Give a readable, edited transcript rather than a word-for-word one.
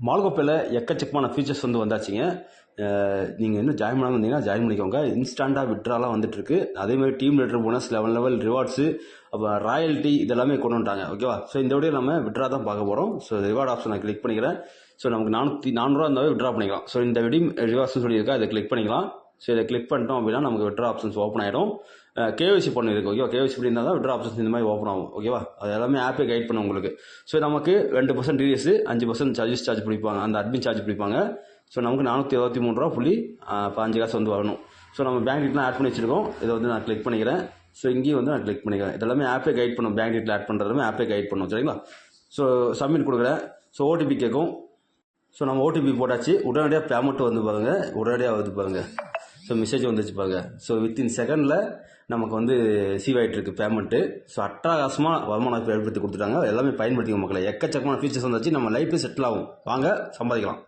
மால்கோப்பையில் எக்கச்சக்கமான ஃபீச்சர்ஸ் வந்து வந்தாச்சுங்க. நீங்கள் இன்னும் ஜாயின் பண்ணாமல் இருந்தீங்கன்னா ஜாயின் பண்ணிக்கோங்க. இன்ஸ்டண்ட்டாக விட்ராலாம் வந்துட்டுருக்கு. அதேமாதிரி team leader bonus, level rewards, அப்புறம் ராயல்ட்டி இதெல்லாமே கொண்டு வந்துட்டாங்க. ஓகேவா? ஸோ இந்த வீடியோ நம்ம விட்ரா தான் பார்க்க போகிறோம். ஸோ ரிவார்ட் ஆப்ஷன் நான் கிளிக் பண்ணிக்கிறேன். ஸோ நமக்கு 400 இருந்தாவே விட்ரா பண்ணிக்கலாம். ஸோ இந்த விடிம் ரிவார்ட்ஸ்னு சொல்லியிருக்கா, இதை கிளிக் பண்ணிக்கலாம். ஸோ இதை கிளிக் பண்ணிட்டோம் அப்படின்னா நமக்கு விட்ரா ஆப்ஷன்ஸ் ஓப்பன் ஆகிடும். கேஒய்சி பண்ணிருக்கு. ஓகேவா? கேஒய்சி பண்ணியிருந்தால் தான் விட்ரா ஆப்ஷன்ஸ் இந்த மாதிரி ஓப்பன் ஆகும். ஓகேவா? அது எல்லாமே ஆப்பே கைட் பண்ணும் உங்களுக்கு. ஸோ நமக்கு 2% டிடிஎஸ், 5% சர்வீஸ் சார்ஜ் பிடிப்பாங்க, அந்த அட்மின் சார்ஜ் பிடிப்பாங்க. ஸோ நமக்கு 423.5 காசு வந்து வரணும். ஸோ நம்ம பேங்க் டீட்டெயிலாம் ஆட் பண்ணி வச்சிருக்கோம். இதை வந்து நான் கிளிக் பண்ணிக்கிறேன். ஸோ இங்கேயும் வந்து நான் கிளிக் பண்ணிக்கிறேன். இதெல்லாமே ஆப்பே கைட் பண்ணும். பேங்க் டீட்டெயில் ஆட் பண்ணுறதுமே ஆப்பே கைட் பண்ணும். சரிங்களா? ஸோ சப்மிட் கொடுக்குறேன். ஸோ ஓடிபி கேட்கும். ஸோ நம்ம ஓடிபி போட்டாச்சு. உடனடியாக பேமெண்ட் வந்து பாருங்கள். உடனடியாக வந்து பாருங்கள். ஸோ மெசேஜ் வந்துச்சு பாருங்கள். ஸோ வித்தின் செகண்டில் நமக்கு வந்து ரிசீவ் ஆகிட்டு இருக்கு பேமெண்ட்டு. ஸோ அட்டகாசமாக வருமானம் ஏற்படுத்தி கொடுத்துட்டாங்க. எல்லாமே பயன்படுத்திக்க மக்களை. எக்கச்சக்கமான ஃபீச்சர்ஸ் வந்துச்சு. நம்ம லைஃப்பே செட்டில் ஆகும். வாங்க சம்பாதிக்கலாம்.